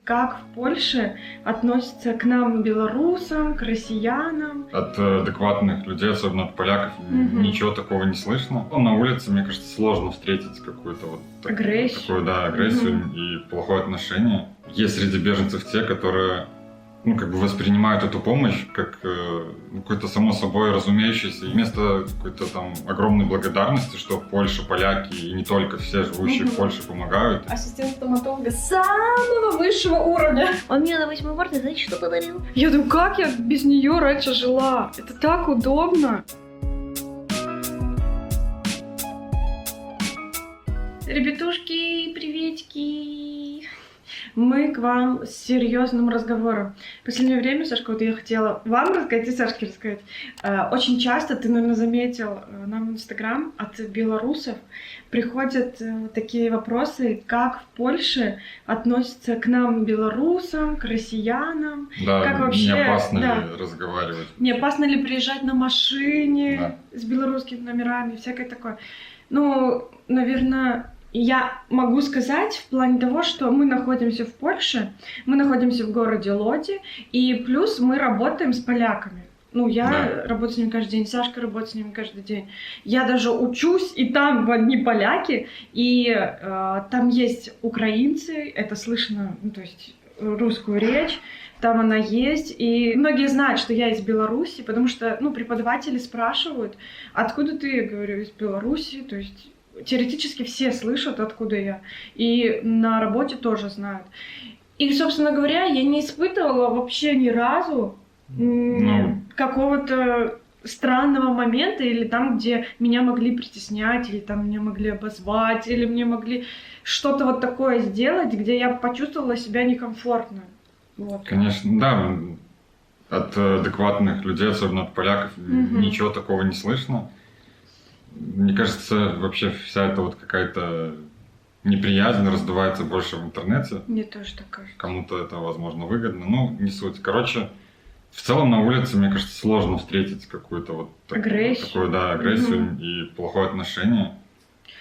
как в Польше относятся к нам, белорусам, к россиянам. От адекватных людей, особенно от поляков, ничего такого не слышно. На улице, мне кажется, сложно встретить какую-то вот агрессию. Такую, да, агрессию и плохое отношение. Есть среди беженцев те, которые воспринимают эту помощь как какое-то само собой разумеющееся. И вместо какой-то там огромной благодарности, что Польша, поляки и не только все живущие в Польше помогают. Ассистент стоматолога самого высшего уровня. Он мне на 8 марта, знаете, что подарил? Я думаю, как я без нее раньше жила? Это так удобно. Ребятушки, приветики! Мы к вам с серьезным разговором. В последнее время, Сашка, вот я хотела вам рассказать и Сашке рассказать. Очень часто, ты, наверное, заметил, нам в Инстаграм от белорусов приходят такие вопросы, как в Польше относятся к нам, белорусам, к россиянам. Да, как вообще, не опасно ли разговаривать? Не опасно ли приезжать на машине с белорусскими номерами, всякое такое. Ну, наверное... Я могу сказать в плане того, что мы находимся в Польше, мы находимся в городе Лоди, и плюс мы работаем с поляками. Ну, я работаю с ними каждый день, Сашка работает с ними каждый день. Я даже учусь, и там одни поляки, и там есть украинцы, это слышно, ну, то есть русскую речь, там она есть, и многие знают, что я из Беларуси, потому что, ну, преподаватели спрашивают, откуда ты, я говорю, из Беларуси, то есть... Теоретически все слышат, откуда я. И на работе тоже знают. И, собственно говоря, я не испытывала вообще ни разу какого-то странного момента, или там, где меня могли притеснять, или там меня могли обозвать, или мне могли что-то вот такое сделать, где я почувствовала себя некомфортно. Вот. Конечно, да. От адекватных людей, особенно от поляков, ничего такого не слышно. Мне кажется, вообще вся эта вот какая-то неприязнь раздувается больше в интернете. Мне тоже так кажется. Кому-то это, возможно, выгодно, ну, не суть. Короче, в целом на улице, мне кажется, сложно встретить какую-то вот агрессию, агрессию и плохое отношение.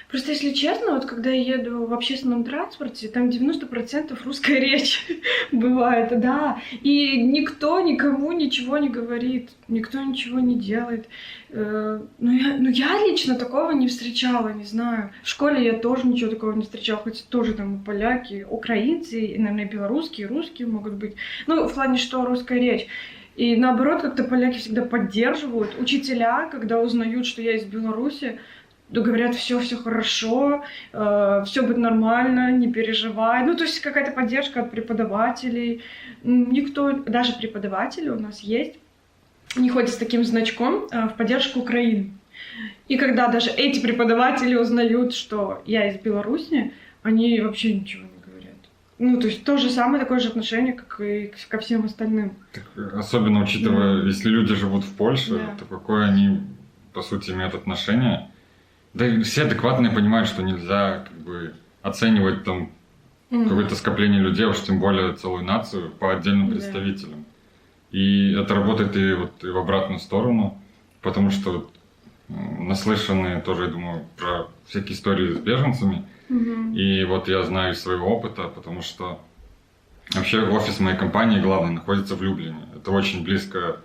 Просто, если честно, вот когда я еду в общественном транспорте, там 90% русская речь бывает, да, и никто никому ничего не говорит, никто ничего не делает. Я лично такого не встречала, не знаю. В школе я тоже ничего такого не встречала, хоть тоже там поляки, украинцы, и, наверное, белорусские, русские могут быть. Ну, в плане, что русская речь. И наоборот, как-то поляки всегда поддерживают. Учителя, когда узнают, что я из Беларуси, говорят, все хорошо, все будет нормально, не переживай. Ну, то есть какая-то поддержка от преподавателей. Никто, даже преподаватели у нас есть, не ходят с таким значком в поддержку Украины. И когда даже эти преподаватели узнают, что я из Беларуси, они вообще ничего не говорят. Ну, то есть то же самое, такое же отношение, как и ко всем остальным. Так, особенно учитывая, если люди живут в Польше, то какое они, по сути, имеют отношение. Да и все адекватные понимают, что нельзя оценивать там какое-то скопление людей, уж тем более целую нацию, по отдельным представителям. И это работает и в обратную сторону, потому что наслышаны тоже, я думаю, про всякие истории с беженцами. И вот я знаю из своего опыта, потому что вообще офис моей компании главный находится в Люблине. Это очень близко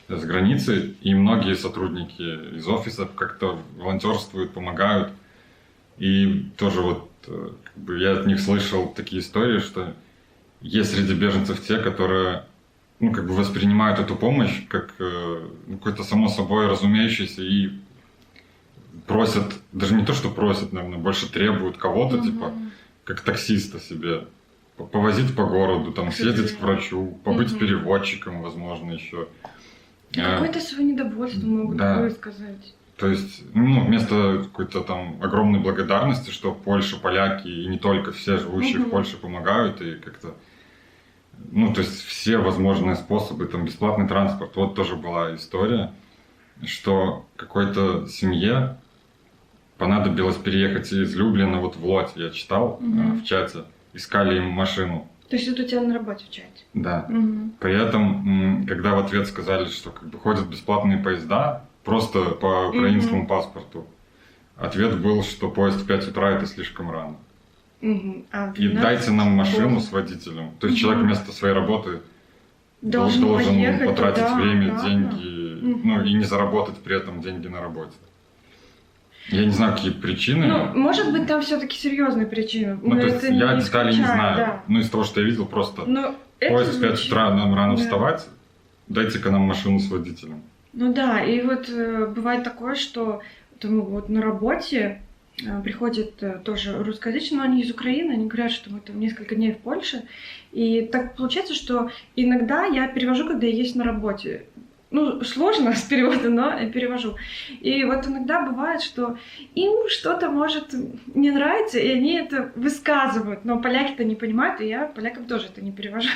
с границы, и многие сотрудники из офиса как-то волонтерствуют, помогают. И тоже я от них слышал такие истории, что есть среди беженцев те, которые воспринимают эту помощь как какое-то само собой разумеющееся и просят, даже не то, что просят, наверное, больше требуют кого-то, типа, как таксиста себе, повозить по городу, там, съездить к врачу, побыть переводчиком, возможно, еще. Какое-то свое недовольство могут высказать. То есть, вместо какой-то там огромной благодарности, что Польша, поляки и не только все живущие в Польше помогают, и как-то, то есть все возможные способы, там, бесплатный транспорт. Вот тоже была история, что какой-то семье понадобилось переехать из Люблина в Лодь, я читал в чате, искали им машину. То есть это у тебя на работе в чате? Да. При этом, когда в ответ сказали, что ходят бесплатные поезда, просто по украинскому паспорту, ответ был, что поезд в 5 утра это слишком рано. А И 12 дайте нам машину часов с водителем. То есть человек вместо своей работы должен поехать потратить туда, время, обратно. деньги, ну и не заработать при этом деньги на работе. Я не знаю, какие причины. Ну, может быть, там все-таки серьезные причины. Ну, Мы то есть это я деталей не исключаем, знаю. да. Ну, из того, что я видел, просто Но это поезд в 5 звучит. утра, нам рано Да. вставать, дайте-ка нам машину с водителем. Ну да, и вот бывает такое, что там, вот на работе приходят тоже русскоязычные, но они из Украины, они говорят, что мы там несколько дней в Польше. И так получается, что иногда я перевожу, когда я есть на работе. Ну, сложно с переводом, но я перевожу. И вот иногда бывает, что им что-то может не нравиться, и они это высказывают. Но поляки-то не понимают, и я полякам тоже это не перевожу.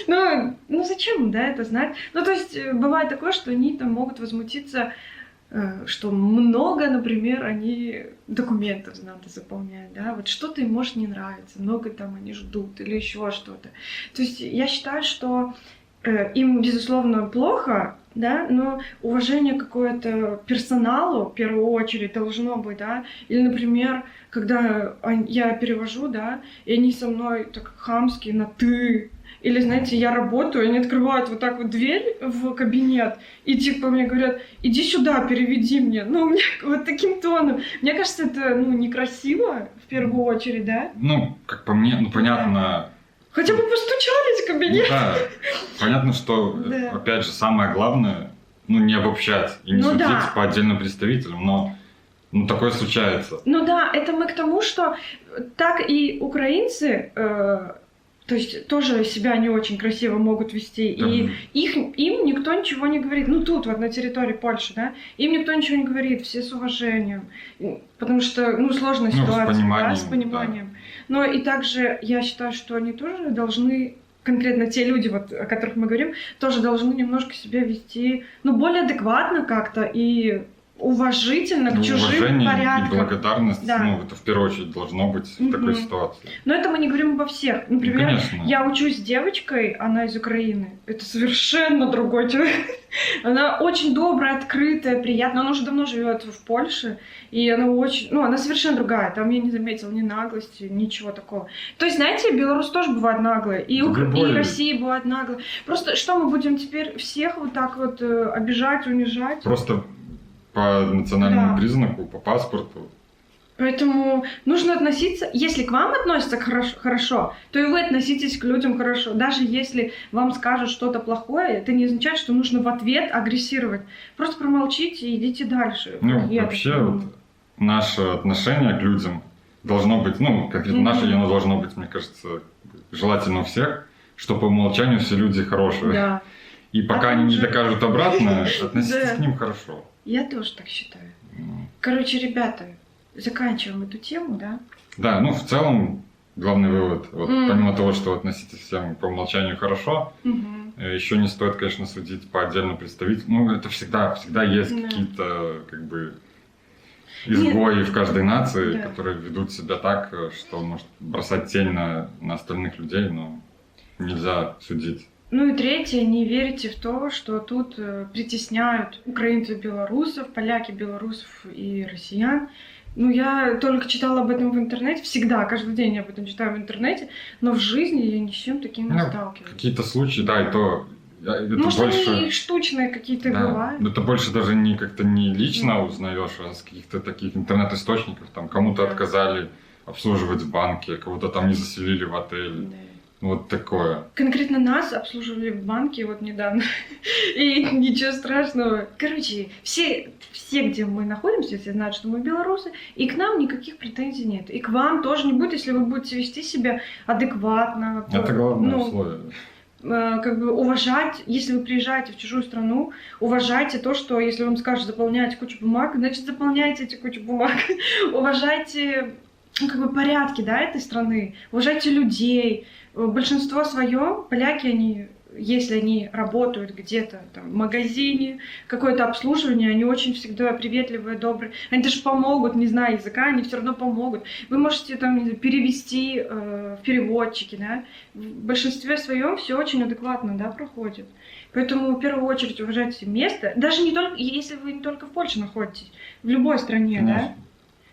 Ну зачем, да, это знать? Ну, то есть бывает такое, что они там могут возмутиться, что много, например, они документов надо заполнять, да, вот что-то им может не нравиться, много там они ждут или еще что-то. То есть я считаю, что им, безусловно, плохо, да, но уважение какое-то персоналу, в первую очередь, должно быть, да, или, например, когда я перевожу, да, и они со мной так хамски на «ты», или, знаете, я работаю, они открывают вот так вот дверь в кабинет и типа мне говорят: иди сюда, переведи мне. Ну, мне вот таким тоном. Мне кажется, это, ну, некрасиво, в первую очередь, да? Ну, как по мне, ну, понятно. Хотя бы постучались в кабинет. Ну, да, понятно, что, Да. опять же, самое главное, ну, не обобщать и не Ну, судить да. по отдельным представителям, но ну, такое случается. Ну да, это мы к тому, что так и украинцы, то есть тоже себя не очень красиво могут вести, и им никто ничего не говорит. Ну тут вот на территории Польши, да, им никто ничего не говорит, все с уважением, потому что, ну, сложная Ну, с ситуация, пониманием, да, с пониманием. Но и также я считаю, что они тоже должны, конкретно те люди, вот, о которых мы говорим, тоже должны немножко себя вести, ну, более адекватно как-то и уважительно к чужим Уважение порядкам. и благодарность, Да. ну, это в первую очередь должно быть в такой ситуации. Но это мы не говорим обо всех. Например, конечно. я учусь с девочкой, она из Украины. Это совершенно другой человек. Она очень добрая, открытая, приятная. Она уже давно живет в Польше. И она очень... Ну, она совершенно другая. Там я не заметила ни наглости, ничего такого. То есть, знаете, Беларусь тоже бывает наглая. И, и Россия бывает наглая. Просто что мы будем теперь всех вот так вот обижать, унижать? Просто по национальному Да. признаку, по паспорту. Поэтому нужно относиться, если к вам относятся хорошо, то и вы относитесь к людям хорошо. Даже если вам скажут что-то плохое, это не означает, что нужно в ответ агрессировать. Просто промолчите и идите дальше. Ну, Я вообще, так вот, думаю. наше отношение к людям должно быть, ну, конкретно наше, оно должно быть, мне кажется, желательно у всех, что по умолчанию все люди хорошие. Да. И пока А они там не же- докажут обратное, относитесь Да. к ним хорошо. Я тоже так считаю. Ну, Короче, ребята, заканчиваем эту тему, да? Да, ну, в целом, главный вывод, вот, помимо того, что относитесь всем по умолчанию хорошо, Мгм. еще не стоит, конечно, судить по отдельным представителям. Ну, это всегда есть Да. какие-то, как бы, изгои в каждой нации, Да. которые ведут себя так, что может бросать тень на остальных людей, но нельзя судить. Ну и третье, не верите в то, что тут притесняют украинцев, белорусов, поляки, белорусов и россиян. Ну, я только читала об этом в интернете, всегда, каждый день я об этом читаю в интернете, но в жизни я ни с чем таким не Ну, сталкивалась. Какие-то случаи, да, и то это Может, больше... они штучные какие-то Да, бывают. это больше даже не как-то не лично узнаешь, а с каких-то таких интернет-источников. Там кому-то Да. отказали обслуживать в банке, кого-то там не заселили в отель. Да. Вот такое. Конкретно нас обслуживали в банке вот недавно. И ничего страшного. Короче, все, где мы находимся, все знают, что мы белорусы, и к нам никаких претензий нет. И к вам тоже не будет, если вы будете вести себя адекватно. Это главное Ну, условие. как бы уважать, если вы приезжаете в чужую страну, уважайте то, что если вам скажут заполнять кучу бумаг, значит заполняйте эти кучу бумаг. Уважайте, ну, как бы порядки, да, этой страны, уважайте людей. Большинство своем поляки, они, если они работают где-то там, в магазине, какое-то обслуживание, они очень всегда приветливые, добрые. Они даже помогут, не зная языка, они все равно помогут. Вы можете там не знаю, перевести в переводчики, да. В большинстве своем все очень адекватно, да, проходит. Поэтому в первую очередь уважайте место, даже не только, если вы не только в Польше находитесь, в любой стране, Конечно. да.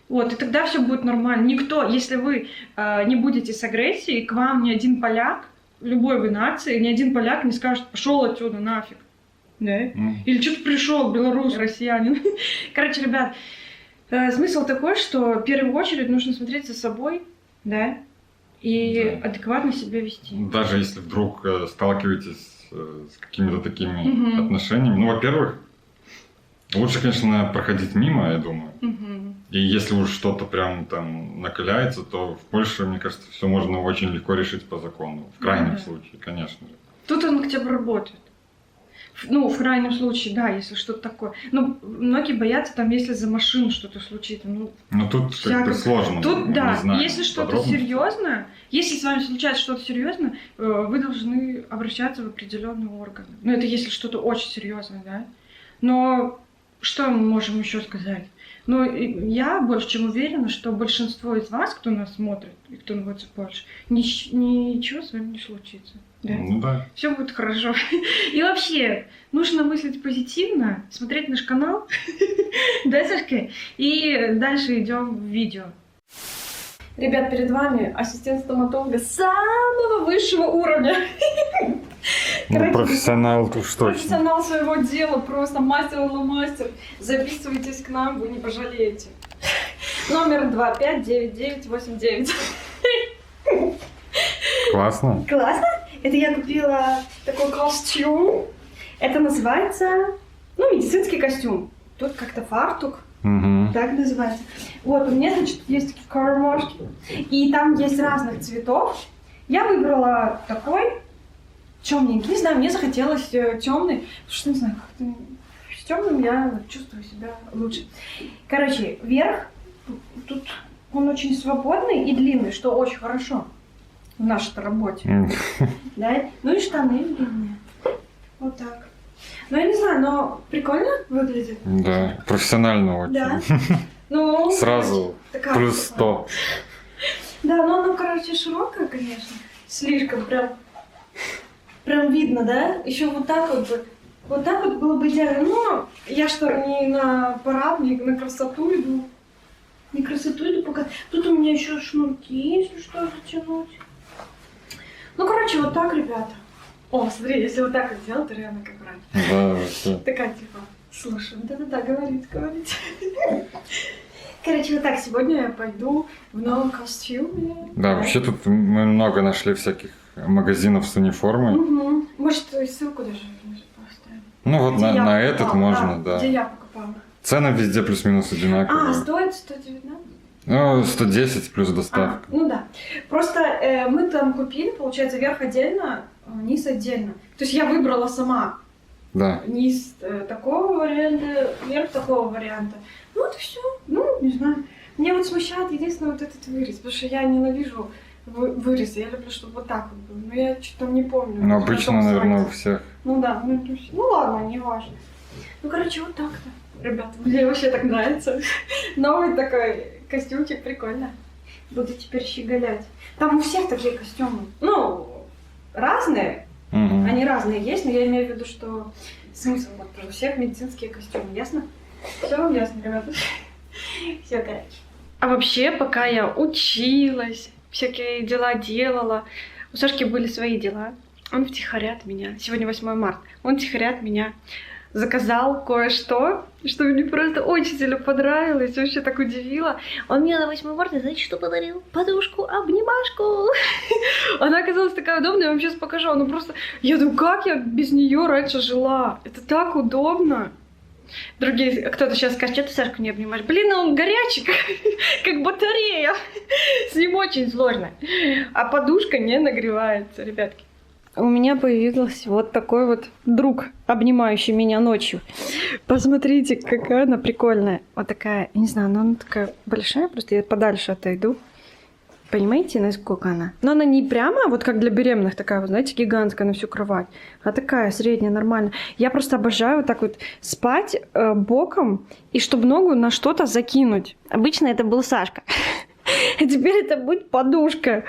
Вот, и тогда все будет нормально. Никто, если вы не будете с агрессией, к вам ни один поляк, любой вы нации, ни один поляк не скажет, пошел отсюда нафиг. Да? Или что-то пришел, белорус, россиянин. Короче, ребят, смысл такой, что в первую очередь нужно смотреть за собой, да, и адекватно себя вести. Даже если вдруг сталкиваетесь с какими-то такими отношениями, ну, во-первых, лучше, конечно, проходить мимо, я думаю. И если уж что-то прям там накаляется, то в Польше, мне кажется, все можно очень легко решить по закону. В крайнем случае, конечно же. Тут он хотя бы работает. Ну, в крайнем случае, да, если что-то такое. Но многие боятся, там, если за машину что-то случится. Ну, тут как бы сложно. Тут, да, не знаю, если что-то серьезное, если с вами случается что-то серьезное, вы должны обращаться в определенные органы. Ну, это если что-то очень серьезное, да. Но что мы можем еще сказать? Ну, я больше чем уверена, что большинство из вас, кто нас смотрит и кто находится в Польше, ничего с вами не случится. Да? Ну да. Все будет хорошо. И вообще, нужно мыслить позитивно, смотреть наш канал, да, Сашка? И дальше идем в видео. Ребят, перед вами ассистент стоматолога самого высшего уровня. Ну, профессионал уж точно. Профессионал своего дела, просто мастер. Записывайтесь к нам, вы не пожалеете. Номер 259989. Классно. Классно? Это я купила такой костюм. Это называется, ну, медицинский костюм. Тут как-то фартук. Так называется. Вот, у меня, значит, есть кармашки. И там есть разных цветов. Я выбрала такой темненький. Не знаю, мне захотелось темный. Потому что, не знаю, как-то с темным я чувствую себя лучше. Короче, верх. Тут он очень свободный и длинный, что очень хорошо в нашей работе. Да? Ну и штаны длинные. Вот так. Ну, я не знаю, но прикольно выглядит. Да, профессионально очень. Да. Ну, сразу такая плюс 100. Да, но оно, короче, широкое, конечно. Слишком прям видно, да? Еще вот так вот бы. Вот так вот было бы идеально. Но я что, не на парад, не на красоту иду. Не красоту иду пока. Тут у меня еще шнурки, если что, затянуть. Ну, короче, вот так, ребята. О, смотри, если вот так вот делать, то реально как раньше. Да, вообще. Такая типа, слушай, да-да-да, говорит. Короче, вот так, сегодня я пойду в новом костюме. Да, вообще тут мы много нашли всяких магазинов с униформой. Угу. Может, и ссылку даже поставим. Ну вот на этот можно, да. Где я покупала. Цены везде плюс-минус одинаковые. Стоит 119? Ну, 110 плюс доставка. Ну да. Просто мы там купили, получается, верх отдельно, низ отдельно. То есть я выбрала сама. Да. Низ такого варианта, верх такого варианта. Ну вот и все. Ну, не знаю. Мне вот смущает единственное вот этот вырез, потому что я ненавижу вырезы. Я люблю, чтобы вот так вот было. Но я что-то не помню. Ну, обычно, наверное, у всех. Ну да, ну ладно, не важно. Ну, короче, вот так-то. Ребята, мне вообще так нравится. Новый такой костюмчик, прикольно. Буду теперь щеголять. Там у всех такие костюмы. Ну, разные. Они разные есть, но я имею в виду, что смысл вот у всех медицинские костюмы, ясно? Все вам ясно, ребята? Все, короче. А вообще, пока я училась, всякие дела делала, у Сашки были свои дела. Он втихаря от меня. Сегодня 8 марта. Он втихаря от меня заказал кое-что, что мне просто очень сильно понравилось, вообще так удивило. Он мне на 8 марта, знаете, что подарил? Подушку, обнимашку. Она оказалась такая удобная, я вам сейчас покажу. Ну просто, я думаю, как я без нее раньше жила? Это так удобно. Другие, кто-то сейчас скажет, что ты Сашку не обнимаешь? Блин, он горячий, как батарея. С ним очень сложно. А подушка не нагревается, ребятки. У меня появился вот такой вот друг, обнимающий меня ночью. Посмотрите, какая она прикольная. Вот такая, я не знаю, но она такая большая, просто я подальше отойду. Понимаете, насколько она? Но она не прямо, вот как для беременных такая, вот, знаете, гигантская на всю кровать, а такая средняя, нормальная. Я просто обожаю вот так вот спать боком, и чтобы ногу на что-то закинуть. Обычно это был Сашка. А теперь это будет подушка.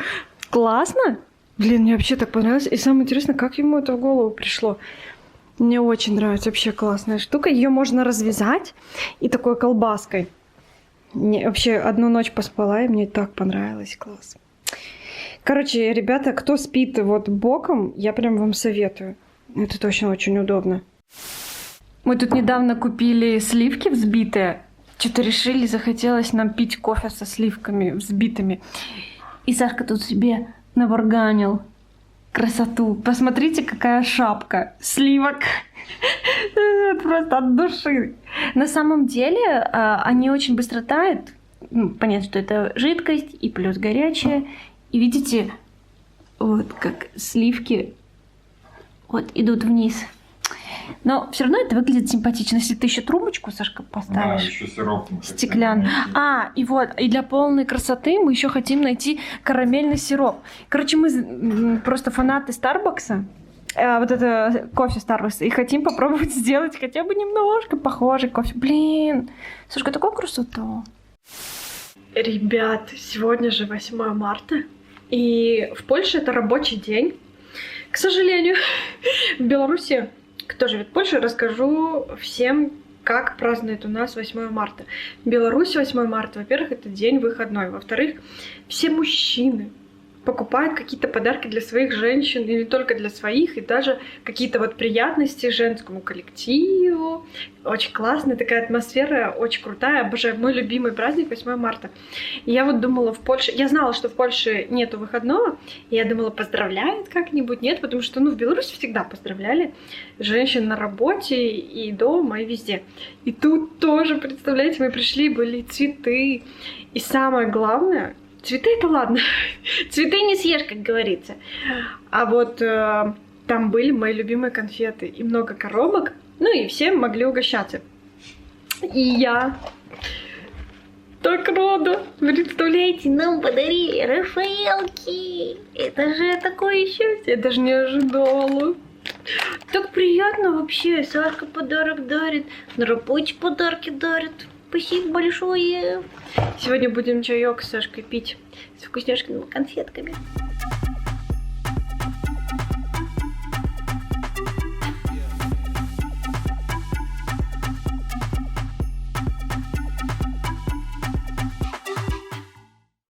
Классно? Блин, мне вообще так понравилось. И самое интересное, как ему это в голову пришло. Мне очень нравится, вообще классная штука. Ее можно развязать и такой колбаской Вообще, одну ночь поспала, и мне так понравилось. Класс. Короче, ребята, кто спит вот боком, я прям вам советую. Это точно очень удобно. Мы тут недавно купили сливки взбитые. Что-то решили, захотелось нам пить кофе со сливками взбитыми. И Сашка тут себе наварганил красоту. Посмотрите, какая шапка сливок. Просто от души. На самом деле они очень быстро тают. Ну, понятно, что это жидкость и плюс горячая. И видите, вот как сливки вот идут вниз. Но все равно это выглядит симпатично. Если ты еще трубочку, Сашка, Да, поставишь. еще сироп. Стеклянный. И вот, и для полной красоты мы еще хотим найти карамельный сироп. Короче, мы просто фанаты Старбакса. Вот это кофе Starbucks. И хотим попробовать сделать хотя бы немножко похожий кофе. Блин, Сашка, такую красоту. Ребят, сегодня же 8 марта. И в Польше это рабочий день. К сожалению, в Беларуси, кто живет в Польше, расскажу всем, как празднуют у нас 8 марта. В Беларуси 8 марта, во-первых, это день выходной. Во-вторых, все мужчины покупают какие-то подарки для своих женщин, и не только для своих, и даже какие-то вот приятности женскому коллективу. Очень классная такая атмосфера, очень крутая. Обожаю, мой любимый праздник 8 марта. И я вот думала в Польше, я знала, что в Польше нету выходного, и я думала, поздравляют как-нибудь, нет, потому что, в Беларуси всегда поздравляли женщин на работе и дома, и везде. И тут тоже, представляете, мы пришли, были цветы, и самое главное, цветы это ладно, цветы не съешь, как говорится. А вот там были мои любимые конфеты и много коробок, и все могли угощаться. И я так рада, представляете, Нам подарили Рафаэлки. Это же такое счастье. я даже не ожидала. Так приятно вообще. Сашка подарок дарит, на работе подарки дарит. Спасибо большое. Сегодня будем чаек с Сашкой пить С вкусняшками, конфетками.